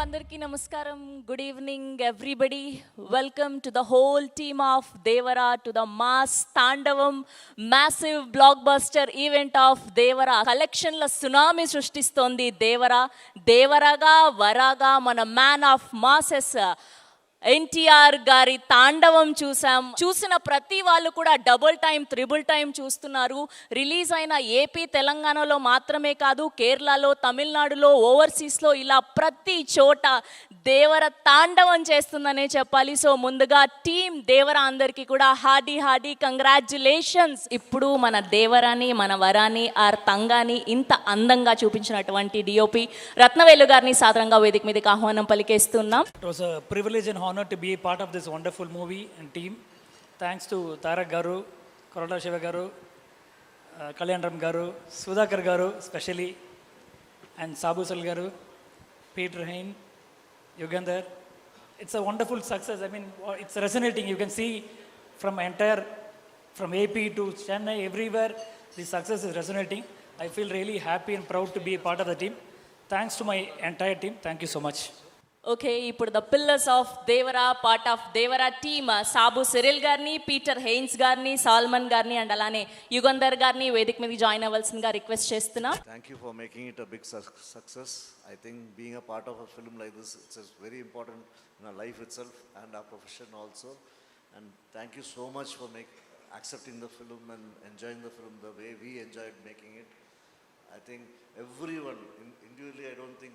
Andarki namaskaram. Good evening, everybody. Welcome to the whole team of Devara to the mass Tandavam massive blockbuster event of Devara. Collection la tsunami సృష్టిస్తోంది Devara. Devaraga Varaga మన man of masses NTR గారి తాండవం చూసిన ప్రతి వాళ్ళు కూడా double time triple time చూస్తున్నారు. Release అయిన ఏపీ తెలంగాణలో మాత్రమే కాదు, కేరళలో, తమిళనాడులో, ఓవర్సీస్లో ఇలా ప్రతి చోట దేవర తాండవం చేస్తుందనే చెప్పాలి. సో ముందుగా టీం దేవర అందరికీ కూడా హార్డీ కంగ్రాచ్యులేషన్స్. ఇప్పుడు మన దేవరాని, మన వరాని, ఆర్ తంగాని ఇంత అందంగా చూపించినటువంటి డిఓపి రత్నవేలు గారిని సాదరంగా వేదిక మీదకి ఆహ్వానం పలికేస్తున్నాం. It was a privilege and honor to be a part of this wonderful movie and team. Thanks to Tarak Garu, Korota Shiva Garu, Kalyan Ram Garu, Sudhakar Garu especially, and Sabu Sal Garu, Peter Hain, Yugandhar. It's a wonderful success. I mean, it's resonating. You can see from AP to Chennai, everywhere, the success is resonating. I feel really happy and proud to be a part of the team. Thanks to my entire team. Thank you so much. Okay, ఇప్పుడు the pillars of Devara, part of Devara team Sabu Cyril గారిని, Peter Hein గారిని, సాల్మన్ గారిని and అలానే యుగంధర్ గారిని వేదిక మీద join అవ్వాల్సిందిగా request చేస్తున్నా. Thank you for making it a big success. I think being a part of a film like this, it's very important in our life itself and our profession also. And thank you so much for accepting the film and enjoying the film the way we enjoyed making it. I think everyone individually, I don't think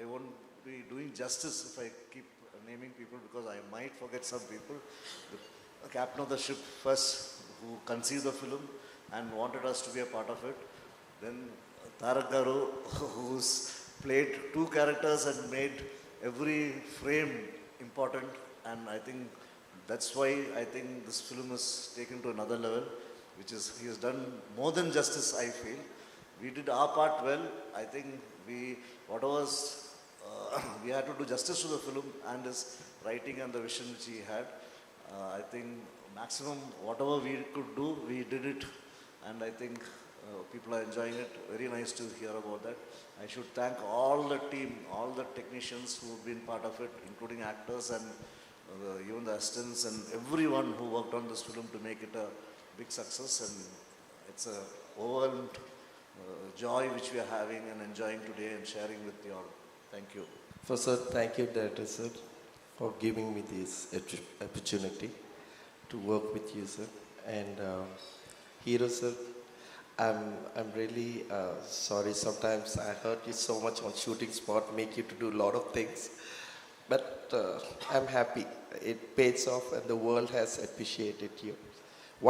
I won't be doing justice if I keep naming people because I might forget some people. The captain of the ship first, who conceived the film and wanted us to be a part of it. Then Tarak Garu, who's played two characters and made every frame important, and I think that's why I think this film is taken to another level, which is he has done more than justice. I feel we did our part well. I think we had to do justice to the film and his writing and the vision which he had. I think maximum whatever we could do, we did it, and I think people are enjoying it. Very nice to hear about that. I should thank all the team, all the technicians who have been part of it, including actors and even the assistants and everyone who worked on this film to make it a big success. And it's a overwhelmed joy which we are having and enjoying today and sharing with you all. Thank you. First, sir, thank you, Director sir, for giving me this opportunity to work with you, sir. And Hero sir, I'm really sorry. Sometimes I hurt you so much on shooting spot, make you to do a lot of things. But I'm happy. It pays off, and the world has appreciated you.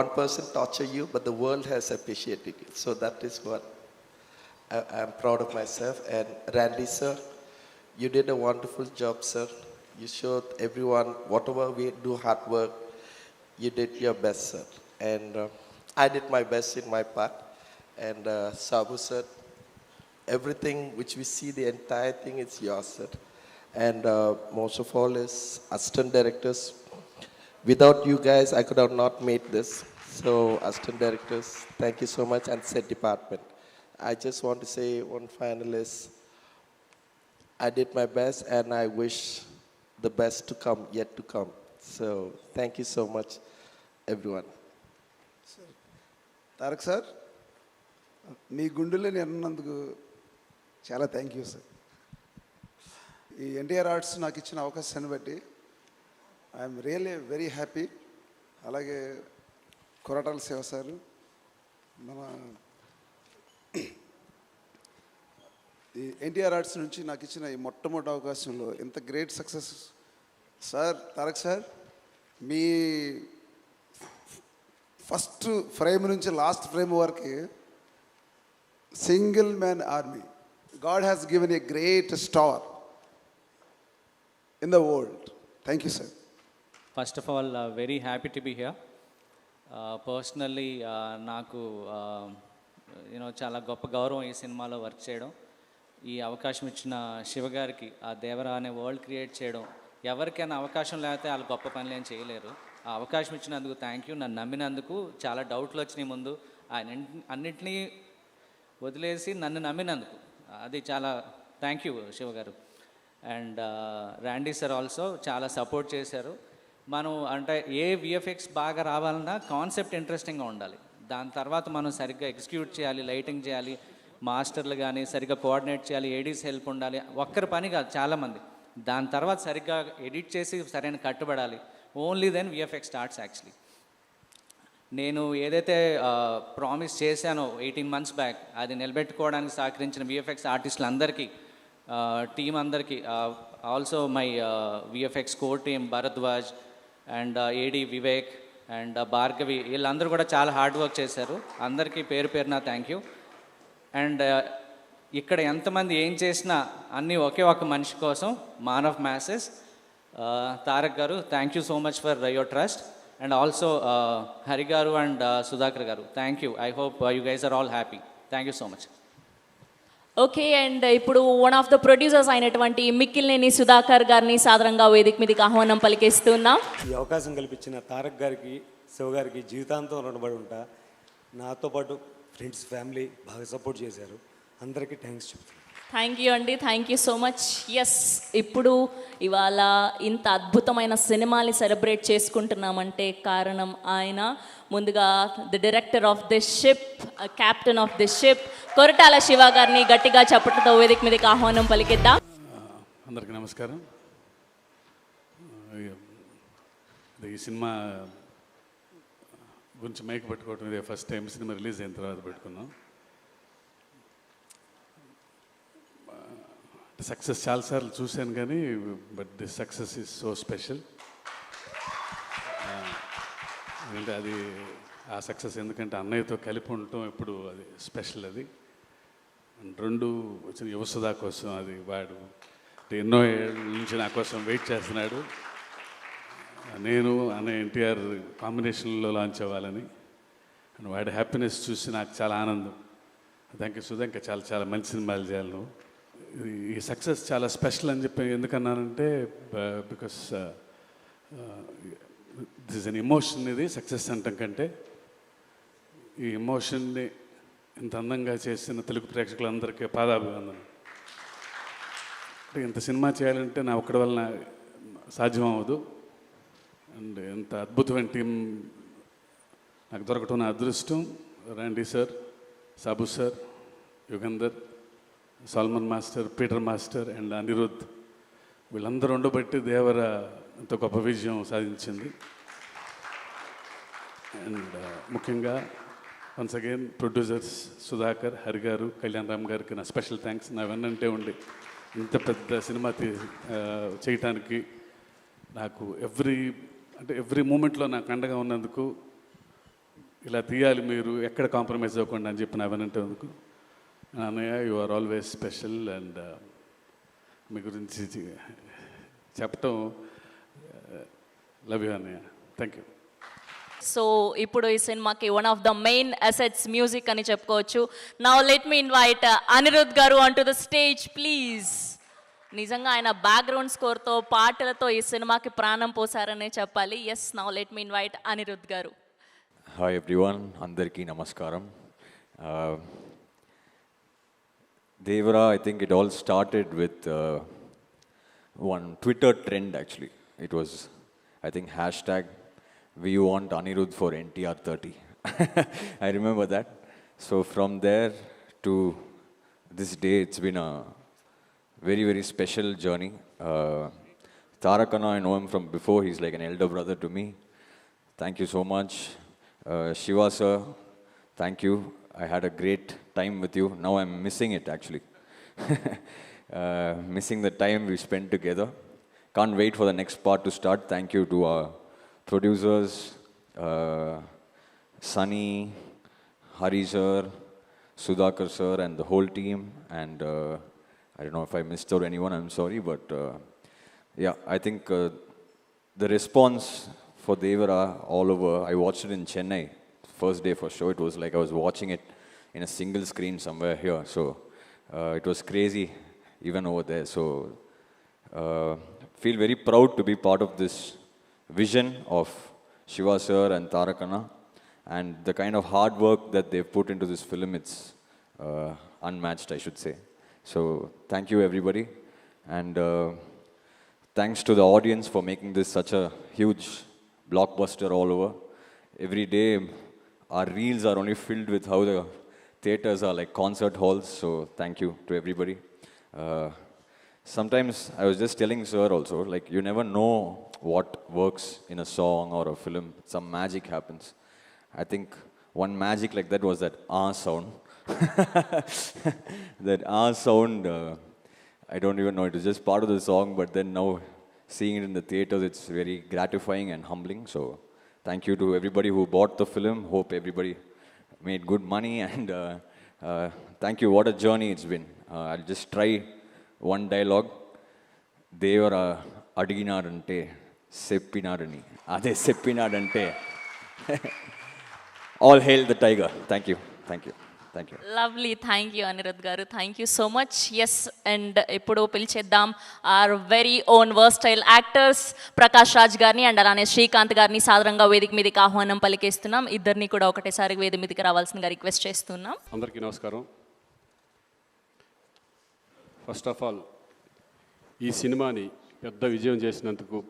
One person torture you, but the world has appreciated you. So that is what I'm proud of myself. And Randy sir, you did a wonderful job, sir. You showed everyone whatever we do hard work, you did your best, sir. And I did my best in my part. And Sabu sir, everything which we see, the entire thing is yours, sir. And most of all is assistant directors. Without you guys, I could have not made this. So assistant directors, thank you so much, and set department. I just want to say one final is, I did my best, and I wish the best to come, yet to come. So thank you so much, everyone. Sir, Tarak sir, మీ గుండెలని అన్నందుకు చాలా thank you sir. ఈ NTR arts నాకు ఇచ్చిన అవకాశాన్ని బట్టి I'm really very happy. అలాగే Koratala Shiva sir, మన ఈ ఎన్టీఆర్ ఆర్ట్స్ నుంచి నాకు ఇచ్చిన ఈ మొట్టమొదటి అవకాశంలో ఇంత great success sir. Tarak sir, మీ ఫస్ట్ ఫ్రేమ్ నుంచి లాస్ట్ ఫ్రేమ్ వరకు single man army. God has given a great star in the world. Thank you, sir. First of all, very happy to be here. Personally, నాకు చాలా గొప్ప గౌరవం ఈ సినిమాలో work చేయడం. ఈ అవకాశం ఇచ్చిన శివ గారికి, ఆ దేవరా అనే వరల్డ్ క్రియేట్ చేయడం, ఎవరికైనా అవకాశం లేకపోతే వాళ్ళు గొప్ప పనులు ఏం చేయలేరు. ఆ అవకాశం ఇచ్చినందుకు థ్యాంక్ యూ. నన్ను నమ్మినందుకు. చాలా డౌట్లు వచ్చినాయి ముందు, ఆయన అన్నింటినీ వదిలేసి నన్ను నమ్మినందుకు అది చాలా థ్యాంక్ యూ శివ గారు. అండ్ ర్యాండీ సార్ ఆల్సో చాలా సపోర్ట్ చేశారు. మనం అంటే ఏ విఎఫ్ఎక్స్ బాగా రావాలన్నా కాన్సెప్ట్ ఇంట్రెస్టింగ్గా ఉండాలి. దాని తర్వాత మనం సరిగ్గా ఎగ్జిక్యూట్ చేయాలి, లైటింగ్ చేయాలి, మాస్టర్లు కానీ సరిగ్గా కోఆర్డినేట్ చేయాలి, ఏడీస్ హెల్ప్ ఉండాలి. ఒక్కరి పని కాదు, చాలామంది. దాని తర్వాత సరిగ్గా ఎడిట్ చేసి సరైన కట్టుబడాలి. Only then VFX starts actually. నేను ఏదైతే ప్రామిస్ చేశానో 18 months బ్యాక్, అది నిలబెట్టుకోవడానికి సహకరించిన విఎఫ్ఎక్స్ ఆర్టిస్టులు అందరికీ, టీం అందరికీ, also my VFX core team Bharadwaj and AD Vivek and Bhargavi, వీళ్ళందరూ కూడా చాలా హార్డ్ వర్క్ చేశారు. అందరికీ పేరు పేరున థ్యాంక్ యూ. అండ్ ఇక్కడ ఎంతమంది ఏం చేసినా అన్నీ ఒకే ఒక మనిషి కోసం, మాన్ ఆఫ్ మ్యాసెస్ తారక్ గారు, thank you so much for your trust. And also Hari గారు అండ్ సుధాకర్ గారు, thank you. I hope you guys are all happy. Thank you so much. Okay, and ఇప్పుడు వన్ ఆఫ్ ద ప్రొడ్యూసర్స్ అయినటువంటి మిక్కిలినేని సుధాకర్ గారిని సాదరంగా వేదిక మీదకి ఆహ్వానం పలికేస్తున్నాం. ఈ అవకాశం కల్పించిన తారక్ గారికి, శివ గారికి జీవితాంతం రుణపడి ఉంటా. నాతో పాటు ఫ్రెండ్స్, ఫ్యామిలీ బాగా సపోర్ట్ చేశారు. అందరికీ థ్యాంక్స్ చెప్తాను. థ్యాంక్ యూ అండి, thank you so much. Yes, ఇప్పుడు ఇవాళ ఇంత అద్భుతమైన సినిమాని సెలబ్రేట్ చేసుకుంటున్నామంటే కారణం ఆయన. ముందుగా the director of this ship, captain of this ship, Koratala Shiva గారిని గట్టిగా చప్పట్లతో వేదిక మీదకి ఆహ్వానం పలికిద్దాం. అందరికీ నమస్కారం. ఈ సినిమా గురించి మైక్ పెట్టుకోవటం ఇదే ఫస్ట్ టైం. సినిమా రిలీజ్ అయిన తర్వాత పెట్టుకున్నాం. సక్సెస్ చాలాసార్లు చూశాను కానీ but this success is so special. ఎందుకంటే అది ఆ సక్సెస్ ఎందుకంటే అన్నయ్యతో కలిపి ఉండటం ఇప్పుడు అది స్పెషల్. అది రెండు వచ్చిన యువసుధా కోసం, అది వాడు ఎన్నో ఏళ్ళ నుంచి నా కోసం వెయిట్ చేస్తున్నాడు. నేను అన్నయ్య ఎన్టీఆర్ కాంబినేషన్లో లాంచ్ అవ్వాలని, అండ్ వాడి హ్యాపీనెస్ చూసి నాకు చాలా ఆనందం. థ్యాంక్ యూ సుధా, ఇంకా చాలా చాలా మంచి సినిమాలు చేయాలి నువ్వు. ఈ సక్సెస్ చాలా స్పెషల్ అని చెప్పి ఎందుకన్నానంటే because this is an emotion. ఇది సక్సెస్ అంటాం కంటే ఈ ఎమోషన్ని ఇంత అందంగా చేసిన తెలుగు ప్రేక్షకులందరికీ పాదాభివందనం. అంటే ఇంత సినిమా చేయాలంటే నా ఒక్కడి వలన సాధ్యం అవ్వదు. అండ్ ఇంత అద్భుతమైన టీం నాకు దొరకటం నా అదృష్టం. Randy sir, Sabu sir, Yugandhar, Salman master, Peter master and Anirudh, వీళ్ళందరూ ఉండబట్టి దేవర ఇంత గొప్ప విజయం సాధించింది. అండ్ ముఖ్యంగా once again producers Sudhakar, Hari గారు, కళ్యాణ్ రామ్ గారికి నా స్పెషల్ థ్యాంక్స్. నా వెన్నంటే ఉండి ఇంత పెద్ద సినిమా చేయటానికి నాకు ఎవ్రీ మూమెంట్లో నాకు అండగా ఉన్నందుకు, ఇలా తీయాలి మీరు ఎక్కడ కాంప్రమైజ్ అవ్వకుండా అని చెప్పి నా వెన్నంటే ఉన్నందుకు. అన్నయ్య, you are always special. And మీ గురించి చెప్పటం, లవ్ యూ అన్నయ్య. Thank you. సో ఇప్పుడు ఈ సినిమాకి one of the main assets music అని చెప్పుకోవచ్చు. Now let me invite Anirudh గారు on to the stage please. నిజంగా ఆయన బ్యాక్గ్రౌండ్ స్కోర్తో, పాటలతో ఈ సినిమాకి ప్రాణం పోసారనే చెప్పాలి. Yes, now let me invite Anirudh గారు. హాయ్ ఎవ్రీవన్, అందరికీ నమస్కారం. Devara, I think it all started with one Twitter trend actually. It was, I think, hashtag we want Anirudh for NTR 30. I remember that. So from there to this day, it's been a very, very special journey. Tarak Anna, I know him from before. He's like an elder brother to me. Thank you so much. Shiva sir, thank you. I had a great time with you. Now I'm missing it actually. Missing the time we spent together. Can't wait for the next part to start. Thank you to our producers, Sunny, Hari sir, Sudhakar sir and the whole team. And I don't know if I missed out anyone, I'm sorry. But yeah, I think the response for Devara all over, I watched it in Chennai. First day for show, it was like I was watching it in a single screen somewhere here. So it was crazy even over there. So feel very proud to be part of this vision of Shiva sir and Tarak Anna, and the kind of hard work that they've put into this film, it's unmatched, I should say. So thank you everybody. And thanks to the audience for making this such a huge blockbuster all over. Every day, our reels are only filled with how the theaters are like concert halls. So thank you to everybody. Sometimes I was just telling Sir also, like you never know what works in a song or a film. Some magic happens. I think one magic like that was that sound. That sound, I don't even know, it was just part of the song, but then now seeing it in the theaters, it's very gratifying and humbling. So thank you to everybody who bought the film. Hope everybody made good money, and thank you. What a journey it's been. I'll just try one dialogue. Devara adiginarante seppinarani. Ade seppinarante. All hail the tiger. Thank you. Thank you. Thank you. Lovely thank you Anirudh గారు, thank you so much. Yes, and ఇప్పుడు పిలిచేద్దాం our very own versatile actors Prakash Raj గారిని and అలానే శ్రీకాంత్ గారిని సాదరంగా వేదిక మీదకి ఆహ్వానం పలికేస్తున్నాం. ఇద్దరిని కూడా ఒకటేసారి వేదిక మీదకి రావాల్సిందిగా రిక్వెస్ట్ చేస్తున్నాం. అందరికీ నమస్కారం. ఫస్ట్ ఆఫ్ ఆల్ ఈ సినిమాని పెద్ద విజయం చేసినందుకు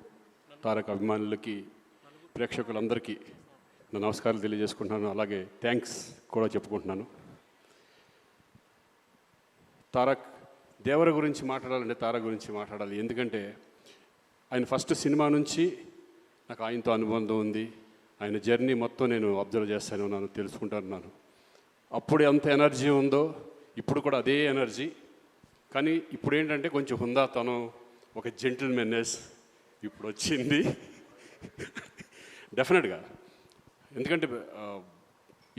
తారక్ అభిమానులకి, ప్రేక్షకులందరికీ నా నమస్కారాలు తెలియజేసుకుంటున్నాను. అలాగే థ్యాంక్స్ కూడా చెప్పుకుంటున్నాను. తారక్ దేవర గురించి మాట్లాడాలంటే తారక్ గురించి మాట్లాడాలి. ఎందుకంటే ఆయన ఫస్ట్ సినిమా నుంచి నాకు ఆయనతో అనుబంధం ఉంది. ఆయన జర్నీ మొత్తం నేను అబ్జర్వ్ చేస్తానే ఉన్నాను, తెలుసుకుంటున్నాను. అప్పుడు ఎంత ఎనర్జీ ఉందో ఇప్పుడు కూడా అదే ఎనర్జీ. కానీ ఇప్పుడు ఏంటంటే కొంచెం హుందాతనం, ఒక జెంటిల్మెన్నెస్ ఇప్పుడు వచ్చింది డెఫినెట్గా. ఎందుకంటే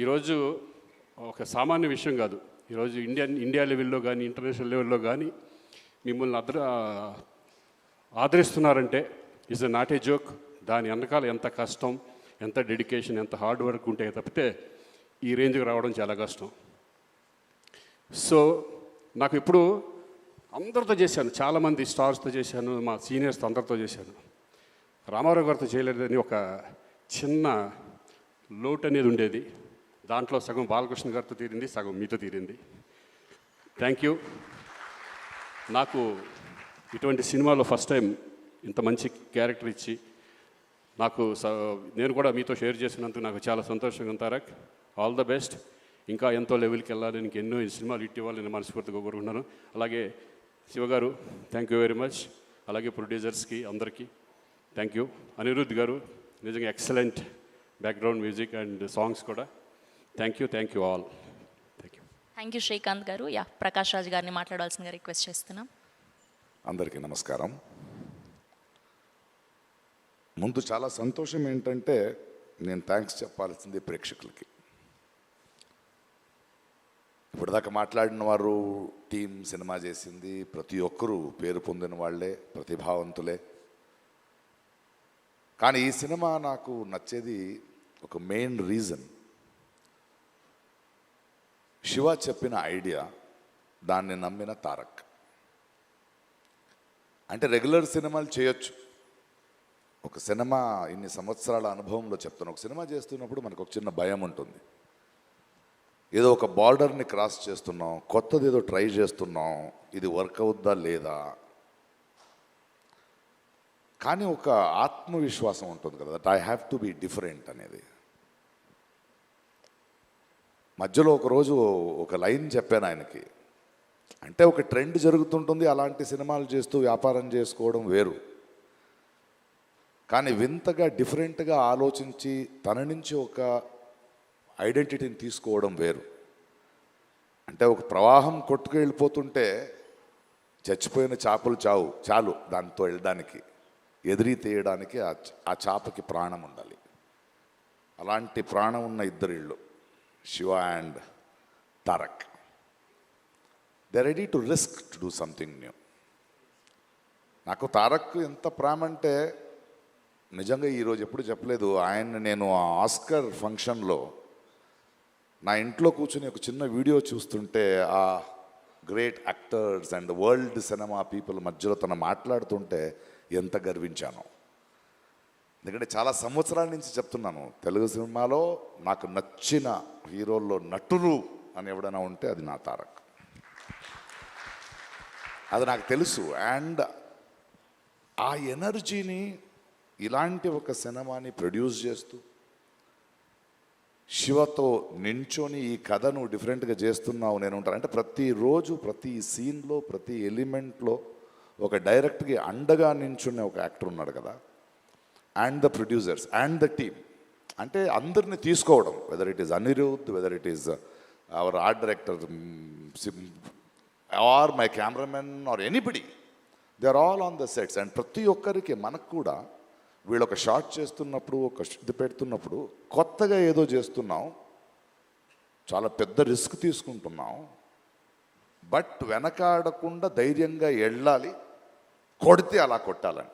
ఈరోజు ఒక సామాన్య విషయం కాదు. ఈరోజు ఇండియా లెవెల్లో కానీ ఇంటర్నేషనల్ లెవెల్లో కానీ మిమ్మల్ని ఆదరిస్తున్నారంటే ఇస్ నాట్ ఏ జోక్. దాని వెనకాల ఎంత కష్టం, ఎంత డెడికేషన్, ఎంత హార్డ్ వర్క్ ఉంటే తప్పితే ఈ రేంజ్కి రావడం చాలా కష్టం. సో నాకు ఇప్పుడు అందరితో చేశాను, చాలామంది స్టార్స్తో చేశాను, మా సీనియర్స్తో అందరితో చేశాను. రామారావు గారితో చేయలేదని ఒక చిన్న లోటు అనేది ఉండేది. దాంట్లో సగం బాలకృష్ణ గారితో తీరింది, సగం మీతో తీరింది. Thank you. నాకు ఇటువంటి సినిమాలో ఫస్ట్ టైం ఇంత మంచి క్యారెక్టర్ ఇచ్చి నాకు నేను కూడా మీతో షేర్ చేసినందుకు నాకు చాలా సంతోషంగా ఉంది. Tarak, all the best. ఇంకా ఎంతో లెవెల్కి వెళ్ళాలి, ఇంక ఎన్నో సినిమాలు ఇట్ ఇవ్వాలని మనస్ఫూర్తిగా కోరుకుంటున్నాను. అలాగే శివగారు థ్యాంక్ యూ వెరీ మచ్. అలాగే ప్రొడ్యూసర్స్కి అందరికీ థ్యాంక్ యూ. అనిరుద్ధ్ గారు నిజంగా excellent background music and songs కూడా. Thank you all. Thank you. Thank you Srikanth గారు. యా, ప్రకాష్ రాజ్ గారిని మాట్లాడాల్సిందిగా రిక్వెస్ట్ చేస్తున్నాం. అందరికీ నమస్కారం. ముందు చాలా సంతోషం ఏంటంటే నేను థ్యాంక్స్ చెప్పాల్సింది ప్రేక్షకులకి. ఇప్పటిదాకా మాట్లాడిన వారు, టీం సినిమా చేసింది, ప్రతి ఒక్కరూ పేరు పొందిన వాళ్ళే, ప్రతిభావంతులే. కానీ ఈ సినిమా నాకు నచ్చేది ఒక మెయిన్ రీజన్, శివ చెప్పిన ఐడియా, దాన్ని నమ్మిన తారక్. అంటే రెగ్యులర్ సినిమాలు చేయొచ్చు. ఒక సినిమా ఇన్ని సంవత్సరాల అనుభవంలో చెప్తాను, ఒక సినిమా చేస్తున్నప్పుడు మనకు ఒక చిన్న భయం ఉంటుంది. ఏదో ఒక బార్డర్ని క్రాస్ చేస్తున్నాం, కొత్తది ఏదో ట్రై చేస్తున్నాం, ఇది వర్క్ అవుద్దా లేదా. కానీ ఒక ఆత్మవిశ్వాసం ఉంటుంది కదా, that I have to be different అనేది. మధ్యలో ఒకరోజు ఒక లైన్ చెప్పాను ఆయనకి. అంటే ఒక ట్రెండ్ జరుగుతుంటుంది, అలాంటి సినిమాలు చేస్తూ వ్యాపారం చేసుకోవడం వేరు. కానీ వింతగా డిఫరెంట్గా ఆలోచించి తన నుంచి ఒక ఐడెంటిటీని తీసుకోవడం వేరు. అంటే ఒక ప్రవాహం కొట్టుకు వెళ్ళిపోతుంటే చచ్చిపోయిన చేపలు చాలు దాంతో వెళ్ళడానికి, ఎదిరి తీయడానికి ఆ చేపకి ప్రాణం ఉండాలి. అలాంటి ప్రాణం ఉన్న ఇద్దరిళ్ళు, Shiva and Tarak. They ready to risk to do something new. నాకు తారక్ ఎంత ప్రేమ అంటే నిజంగా ఈరోజు ఎప్పుడు చెప్పలేదు. ఆయన నేను ఆ ఆస్కర్ ఫంక్షన్లో నా ఇంట్లో కూర్చొని ఒక చిన్న వీడియో చూస్తుంటే ఆ great actors and world cinema people మధ్యలో తను మాట్లాడుతుంటే ఎంత గర్వించాను. ఎందుకంటే చాలా సంవత్సరాల నుంచి చెప్తున్నాను, తెలుగు సినిమాలో నాకు నచ్చిన హీరోల్లో నటులు అని ఎవడైనా ఉంటే అది నా తారక్. అది నాకు తెలుసు. అండ్ ఆ ఎనర్జీని ఇలాంటి ఒక సినిమాని ప్రొడ్యూస్ చేస్తూ శివతో నించొని ఈ కథను డిఫరెంట్గా చేస్తున్నావు నేను ఉంటాను అంటే ప్రతిరోజు ప్రతి సీన్లో ప్రతి ఎలిమెంట్లో ఒక డైరెక్ట్కి అండగా నించున్న ఒక యాక్టర్ ఉన్నాడు కదా. And the producers and the team అంటే అందరిని తీసుకోవడం, whether it is Anirudh, whether it is our art director or my cameraman or anybody, they are all on the sets. And ప్రతి ఒక్కరికి మనకు కూడా వీళ్ళు ఒక షాట్ చేస్తున్నప్పుడు ఒక ఇది పెడుతున్నప్పుడు కొత్తగా ఏదో చేస్తున్నాం, చాలా పెద్ద రిస్క్ తీసుకుంటున్నాం, బట్ వెనకాడకుండా ధైర్యంగా వెళ్ళాలి, కొడితే అలా కొట్టాలని.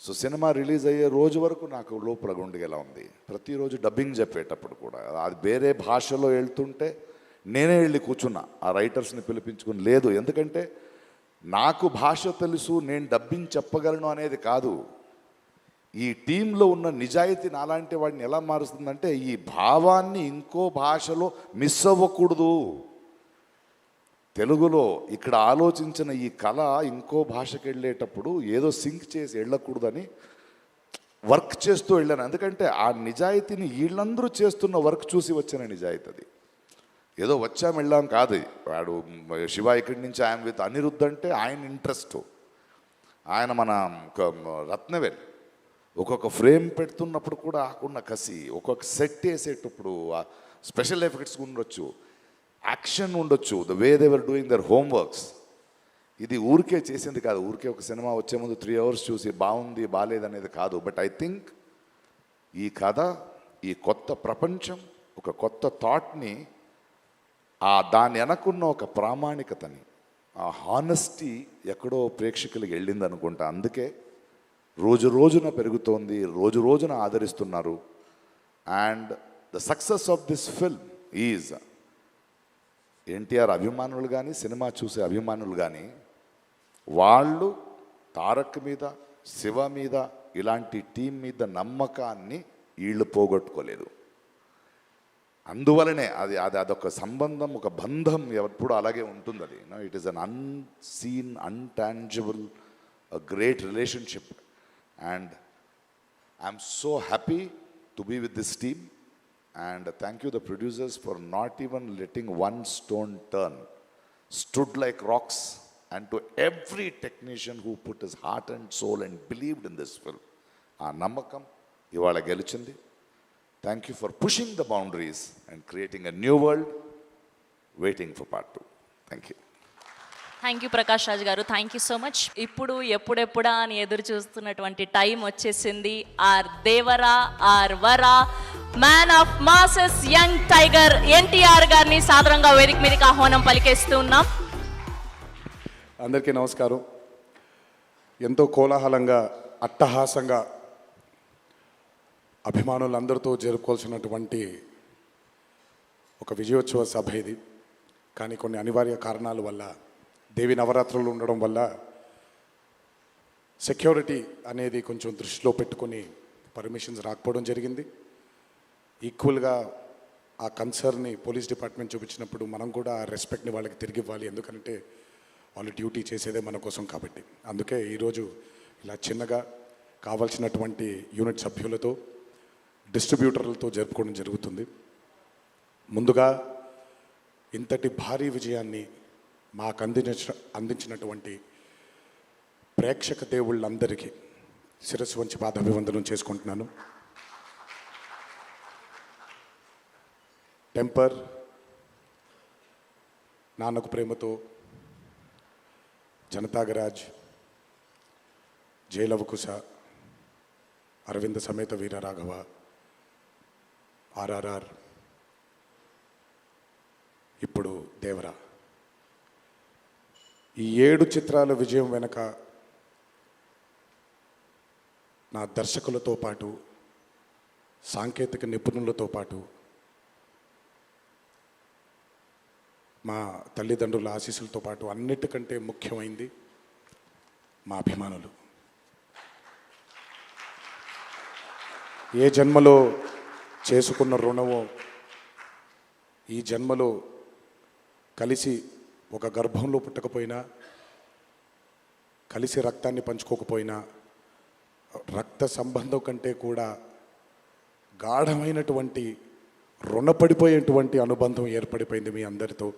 సో సినిమా రిలీజ్ అయ్యే రోజు వరకు నాకు లోపల గుండెగా ఉంది. ప్రతిరోజు డబ్బింగ్ చెప్పేటప్పుడు కూడా అది వేరే భాషలో వెళ్తుంటే నేనే వెళ్ళి కూర్చున్నా ఆ రైటర్స్ని పిలిపించుకుని. లేదు, ఎందుకంటే నాకు భాష తెలుసు, నేను డబ్బింగ్ చెప్పగలను అనేది కాదు. ఈ టీంలో ఉన్న నిజాయితీ నాలాంటి వాడిని ఎలా మారుస్తుందంటే ఈ భావాన్ని ఇంకో భాషలో మిస్ అవ్వకూడదు. తెలుగులో ఇక్కడ ఆలోచించిన ఈ కళ ఇంకో భాషకి వెళ్ళేటప్పుడు ఏదో సింక్ చేసి వెళ్ళకూడదని వర్క్ చేస్తూ వెళ్ళాను. ఎందుకంటే ఆ నిజాయితీని వీళ్ళందరూ చేస్తున్న వర్క్ చూసి వచ్చిన నిజాయితీ అది. ఏదో వచ్చాం వెళ్ళాం కాదు. వాడు శివ ఇక్కడి నుంచి ఆయన విత్ అనిరుద్ధ్ అంటే ఆయన ఇంట్రెస్ట్, ఆయన మన రత్నవేల్ ఒక్కొక్క ఫ్రేమ్ పెడుతున్నప్పుడు కూడా ఆకున్న కసి, ఒక్కొక్క సెట్ వేసేటప్పుడు స్పెషల్ ఎఫెక్ట్స్ ఉండొచ్చు, యాక్షన్ ఉండొచ్చు, the way they were doing their homeworks. ఇది ఊరికే చేసింది కాదు, ఊరికే ఒక సినిమా వచ్చే ముందు 3 hours చూసి బాగుంది బాగాలేదనేది కాదు. బట్ ఐ థింక్ ఈ కథ, ఈ కొత్త ప్రపంచం, ఒక కొత్త థాట్ని, దాని వెనకున్న ఒక ప్రామాణికతని, ఆ హానెస్టీ ఎక్కడో ప్రేక్షకులకి వెళ్ళింది అనుకుంటా. అందుకే రోజు రోజున పెరుగుతోంది, రోజు రోజున ఆదరిస్తున్నారు. And the success of this film is NTR అభిమానులు కానీ సినిమా చూసే అభిమానులు కానీ వాళ్ళు తారక్ మీద, శివ మీద, ఇలాంటి టీం మీద నమ్మకాన్ని వీళ్ళు పోగొట్టుకోలేదు. అందువలనే అదొక సంబంధం, ఒక బంధం ఎప్పుడు అలాగే ఉంటుంది. అది it is an unseen, intangible, a great relationship. And I'm so happy to be with this team. And thank you the producers for not even letting one stone turn. Stood like rocks. And to every technician who put his heart and soul and believed in this film. Namakam ivala gelichindi. Thank you for pushing the boundaries and creating a new world, waiting for part 2. Thank you. Thank you Prakash Raj గారు, thank you so much. ఇప్పుడు ఎప్పుడెప్పుడా అని ఎదురు చూస్తున్నటువంటి time వచ్చేసింది. ఆర్ దేవరా, ఆర్ వరా, man of masses, young tiger NTR గారిని సాదరంగా వేదిక మీదకి ఆహ్వానం పలికేస్తూ ఉన్నాం. అందరికీ నమస్కారం. ఎంతో కోలాహలంగా, అట్టహాసంగా అభిమానులందరితో జరుపుకోవాల్సినటువంటి ఒక విజయోత్సవ సభ ఇది. కానీ కొన్ని అనివార్య కారణాల వల్ల, దేవి నవరాత్రులు ఉండడం వల్ల సెక్యూరిటీ అనేది కొంచెం దృష్టిలో పెట్టుకొని పర్మిషన్స్ రాకపోవడం జరిగింది. ఈక్వల్గా ఆ కన్సర్న్ని పోలీస్ డిపార్ట్మెంట్ చూపించినప్పుడు మనం కూడా ఆ రెస్పెక్ట్ని వాళ్ళకి తిరిగి ఇవ్వాలి. ఎందుకంటే వాళ్ళు డ్యూటీ చేసేదే మన కోసం కాబట్టి. అందుకే ఈరోజు ఇలా చిన్నగా కావాల్సినటువంటి యూనిట్ సభ్యులతో, డిస్ట్రిబ్యూటర్లతో జరుపుకోవడం జరుగుతుంది. ముందుగా ఇంతటి భారీ విజయాన్ని మాకు అందించినటువంటి ప్రేక్షక దేవుళ్ళందరికీ శిరస్సు వంచి పాదాభివందనం చేసుకుంటున్నాను. టెంపర్, నాన్నకు ప్రేమతో, జనతాగరాజ్, జయలవకుశ, అరవింద సమేత వీరరాఘవ, ఆర్ఆర్ఆర్, ఇప్పుడు దేవరా, ఈ 7 చిత్రాల విజయం వెనక నా దర్శకులతో పాటు, సాంకేతిక నిపుణులతో పాటు, మా తల్లిదండ్రుల ఆశీస్సులతో పాటు అన్నిటికంటే ముఖ్యమైంది మా అభిమానులు. ఏ జన్మలో చేసుకున్న రుణమో ఈ జన్మలో కలిసి ఒక గర్భంలో పుట్టకపోయినా కలిసి రక్తాన్ని పంచుకోకపోయినా రక్త సంబంధం కంటే కూడా గాఢమైనటువంటి రుణపడిపోయేటువంటి అనుబంధం ఏర్పడిపోయింది మీ అందరితో.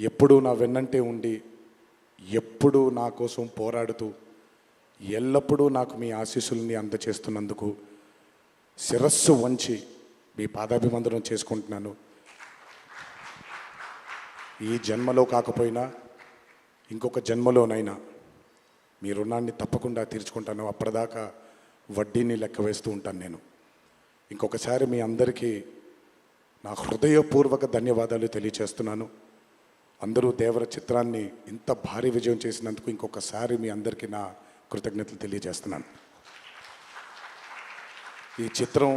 ఎప్పుడూ నా వెన్నంటే ఉండి ఎప్పుడూ నా కోసం పోరాడుతూ ఎల్లప్పుడూ నాకు మీ ఆశీస్సుల్ని అందచేస్తున్నందుకు శిరస్సు వంచి మీ పాదాభివందనం చేసుకుంటున్నాను. ఈ జన్మలో కాకపోయినా ఇంకొక జన్మలోనైనా మీ రుణాన్ని తప్పకుండా తీర్చుకుంటాను. అప్పటిదాకా వడ్డీని లెక్క వేస్తూ ఉంటాను నేను. ఇంకొకసారి మీ అందరికీ నా హృదయపూర్వక ధన్యవాదాలు తెలియచేస్తున్నాను. అందరూ దేవర చిత్రాన్ని ఇంత భారీ విజయం చేసినందుకు ఇంకొకసారి మీ అందరికీ నా కృతజ్ఞతలు తెలియజేస్తున్నాను. ఈ చిత్రం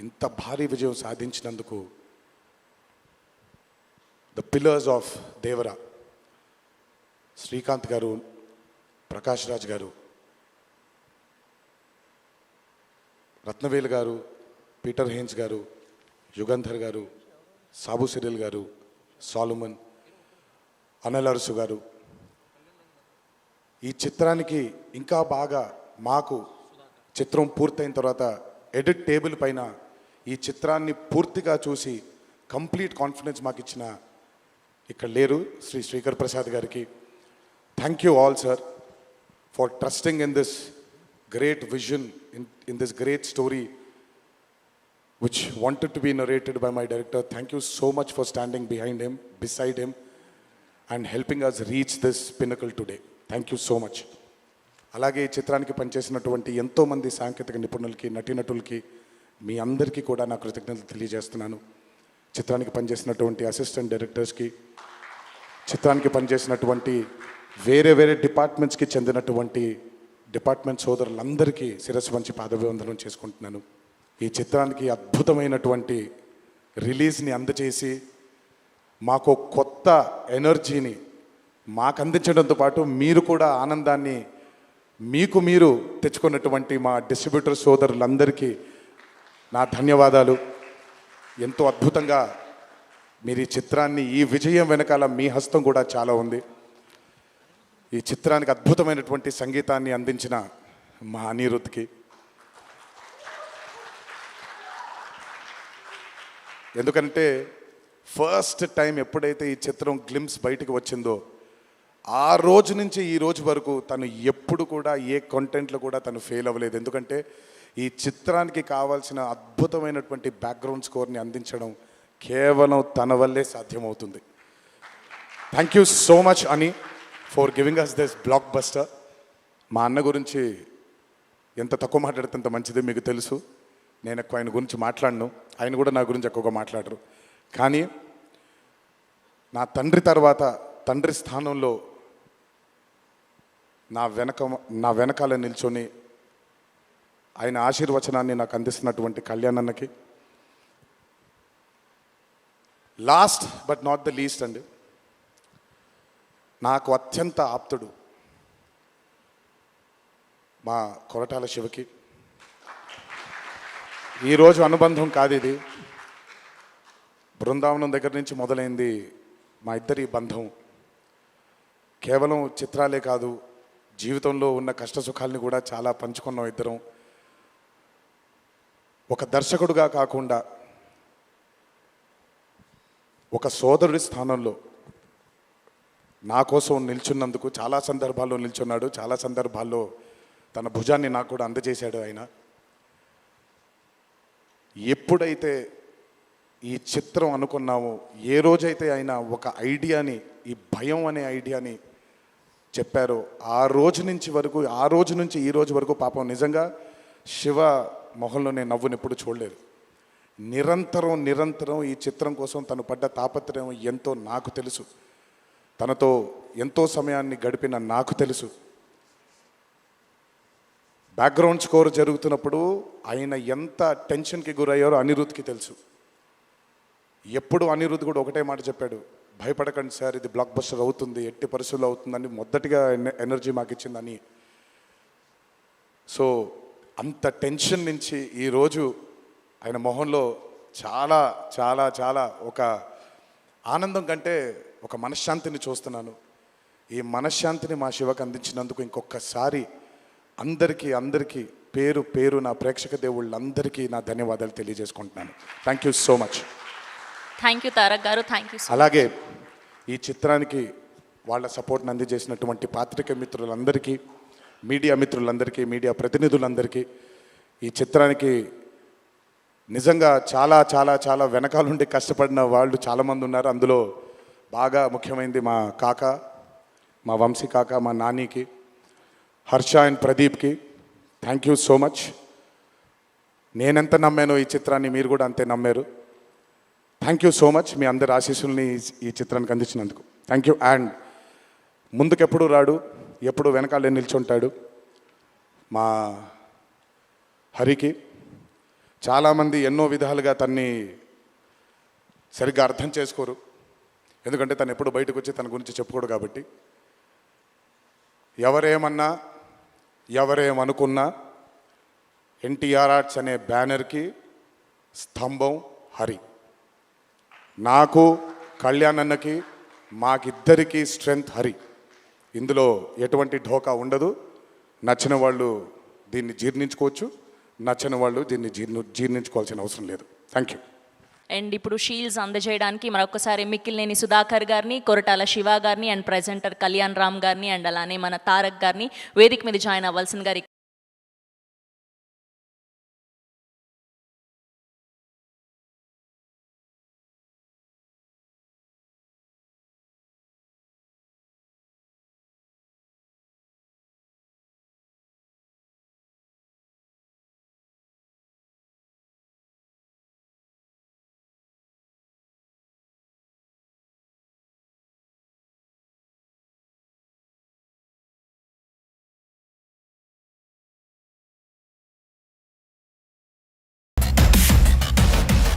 ఇంత భారీ విజయం సాధించినందుకు ద పిల్లర్స్ ఆఫ్ దేవర, శ్రీకాంత్ గారు, ప్రకాష్ రాజ్ గారు, రత్నవేలు గారు, పీటర్ హేన్స్ గారు, యుగంధర్ గారు, సాబు సిరిల్ గారు, సాలుమన్, అనిల్ అరసు గారు, ఈ చిత్రానికి ఇంకా బాగా మాకు చిత్రం పూర్తయిన తర్వాత ఎడిట్ టేబుల్ పైన ఈ చిత్రాన్ని పూర్తిగా చూసి కంప్లీట్ కాన్ఫిడెన్స్ మాకు ఇచ్చిన ఇక్కడ లేరు శ్రీ శ్రీకర్ ప్రసాద్ గారికి thank you all sir for trusting in this great vision in this great story which wanted to be narrated by my director. Thank you so much for standing behind him, beside him, and helping us reach this pinnacle today. Thank you so much. అలాగే ఈ చిత్రానికి పనిచేసినటువంటి ఎంతోమంది సాంకేతిక నిపుణులకి, నటీనటులకి, మీ అందరికీ కూడా నా కృతజ్ఞతలు తెలియజేస్తున్నాను. చిత్రానికి పనిచేసినటువంటి అసిస్టెంట్ డైరెక్టర్స్కి, చిత్రానికి పనిచేసినటువంటి వేరే వేరే డిపార్ట్మెంట్స్కి చెందినటువంటి డిపార్ట్మెంట్ సోదరులందరికీ శిరస్సు వంచి పాదాభివందనం చేసుకుంటున్నాను. ఈ చిత్రానికి అద్భుతమైనటువంటి రిలీజ్ని అందచేసి మాకు కొత్త ఎనర్జీని మాకు అందించడంతో పాటు మీరు కూడా ఆనందాన్ని మీకు మీరు తెచ్చుకున్నటువంటి మా డిస్ట్రిబ్యూటర్ సోదరులందరికీ నా ధన్యవాదాలు. ఎంతో అద్భుతంగా మీరు ఈ చిత్రాన్ని, ఈ విజయం వెనకాల మీ హస్తం కూడా చాలా ఉంది. ఈ చిత్రానికి అద్భుతమైనటువంటి సంగీతాన్ని అందించిన మా అనిరుద్ధ్కి, ఎందుకంటే ఫస్ట్ టైం ఎప్పుడైతే ఈ చిత్రం గ్లిమ్స్ బయటికి వచ్చిందో ఆ రోజు నుంచి ఈ రోజు వరకు తను ఎప్పుడు కూడా ఏ కంటెంట్లో కూడా తను ఫెయిల్ అవ్వలేదు. ఎందుకంటే ఈ చిత్రానికి కావాల్సిన అద్భుతమైనటువంటి బ్యాక్గ్రౌండ్ స్కోర్ని అందించడం కేవలం తన వల్లే సాధ్యమవుతుంది. థ్యాంక్ యూ సో మచ్ అని for giving us this blockbuster. మా అన్న గురించి ఎంత తక్కువ మాట్లాడితే అంత మంచిది, మీకు తెలుసు. నేను ఎక్కువ ఆయన గురించి మాట్లాడను, ఆయన కూడా నా గురించి ఎక్కువగా మాట్లాడరు. కానీ నా తండ్రి తర్వాత తండ్రి స్థానంలో నా వెనకాల నిల్చొని ఆయన ఆశీర్వచనాన్ని నాకు అందిస్తున్నటువంటి కళ్యాణ్ అన్నకి, last but not the least అండి, నాకు అత్యంత ఆప్తుడు మా కొరటాల శివకి. ఈరోజు అనుబంధం కాదు ఇది, బృందావనం దగ్గర నుంచి మొదలైంది మా ఇద్దరి బంధం. కేవలం చిత్రాలే కాదు, జీవితంలో ఉన్న కష్ట సుఖాలని కూడా చాలా పంచుకున్నాం ఇద్దరం. ఒక దర్శకుడుగా కాకుండా ఒక సోదరుడి స్థానంలో నా కోసం నిల్చున్నందుకు చాలా సందర్భాల్లో నిల్చున్నాడు, చాలా సందర్భాల్లో తన భుజాన్ని నాకు కూడా అందజేశాడు ఆయన. ఎప్పుడైతే ఈ చిత్రం అనుకున్నామో, ఏ రోజైతే ఆయన ఒక ఐడియాని, ఈ భయం అనే ఐడియాని చెప్పారో, ఆ రోజు నుంచి ఈ రోజు వరకు పాపం నిజంగా శివ మొహంలో నేను నవ్వుని ఎప్పుడు చూడలేదు. నిరంతరం ఈ చిత్రం కోసం తను పడ్డ తాపత్రయం ఎంతో నాకు తెలుసు. తనతో ఎంతో సమయాన్ని గడిపిన నాకు తెలుసు. బ్యాక్గ్రౌండ్ స్కోర్ జరుగుతున్నప్పుడు ఆయన ఎంత టెన్షన్కి గురయ్యారో అనిరుద్ధ్కి తెలుసు. ఎప్పుడు అనిరుద్ధ్ కూడా ఒకటే మాట చెప్పాడు, భయపడకండి సార్, ఇది బ్లాక్ బస్టర్ అవుతుంది, ఎట్టి పరిస్థితుల్లో అవుతుందని మొదటిగా ఎనర్జీ మాకు ఇచ్చిందని. సో అంత టెన్షన్ నుంచి ఈరోజు ఆయన మొహంలో చాలా చాలా చాలా ఒక ఆనందం కంటే ఒక మనశ్శాంతిని చూస్తున్నాను. ఈ మనశ్శాంతిని మా శివకు అందించినందుకు ఇంకొకసారి అందరికీ పేరు పేరు నా ప్రేక్షక దేవుళ్ళందరికీ నా ధన్యవాదాలు తెలియజేసుకుంటున్నాను. Thank you so much. Thank you Tarak గారు, థ్యాంక్ యూ. అలాగే ఈ చిత్రానికి వాళ్ళ సపోర్ట్ని అందజేసినటువంటి పాత్రికేయ మిత్రులందరికీ, మీడియా మిత్రులందరికీ, మీడియా ప్రతినిధులందరికీ, ఈ చిత్రానికి నిజంగా చాలా చాలా చాలా వెనకాలండి కష్టపడిన వాళ్ళు చాలామంది ఉన్నారు. అందులో బాగా ముఖ్యమైనది మా కాక, మా వంశీ కాక, మా నానికి, హర్ష అండ్ ప్రదీప్కి థ్యాంక్ యూ సో మచ్. నేనెంత నమ్మానో ఈ చిత్రాన్ని మీరు కూడా అంతే నమ్మారు. Thank you so much. మీ అందరి ఆశీస్సుల్ని ఈ చిత్రానికి అందించినందుకు థ్యాంక్ యూ. అండ్ ముందుకెప్పుడు రాడు, ఎప్పుడు వెనకాలే నిల్చుంటాడు మా హరికి. చాలామంది ఎన్నో విధాలుగా తన్ని సరిగ్గా అర్థం చేసుకోరు, ఎందుకంటే తను ఎప్పుడు బయటకు వచ్చి తన గురించి చెప్పుకోడు కాబట్టి. ఎవరేమన్నా ఎవరేమనుకున్నా ఎన్టీఆర్ ఆర్ట్స్ అనే బ్యానర్కి స్తంభం హరి. నాకు, కళ్యాణ్ అన్నకి, మాకిద్దరికీ స్ట్రెంగ్త్ హరి. ఇందులో ఎటువంటి ఢోకా ఉండదు. నచ్చిన వాళ్ళు దీన్ని జీర్ణించుకోవచ్చు, నచ్చని వాళ్ళు దీన్ని జీర్ణించుకోవాల్సిన అవసరం లేదు. Thank you. అండ్ ఇప్పుడు షీల్డ్స్ అందజేయడానికి మరొకసారి మిక్కిలినేని సుధాకర్ గారిని, కొరటాల శివ గారిని అండ్ ప్రెజెంటర్ కళ్యాణ్ రామ్ గారిని అండ్ అలానే మన తారక్ గారిని వేదిక మీద జాయిన్ అవ్వాల్సిన గారి.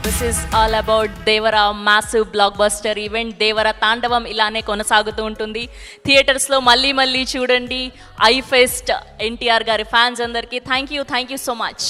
This is all about Devara massive blockbuster event. Devara తాండవం ఇలానే కొనసాగుతూ ఉంటుంది. థియేటర్స్లో మళ్ళీ చూడండి. ఐ ఫెస్ట్ ఎన్టీఆర్ గారి ఫ్యాన్స్ అందరికీ థ్యాంక్ యూ సో మచ్.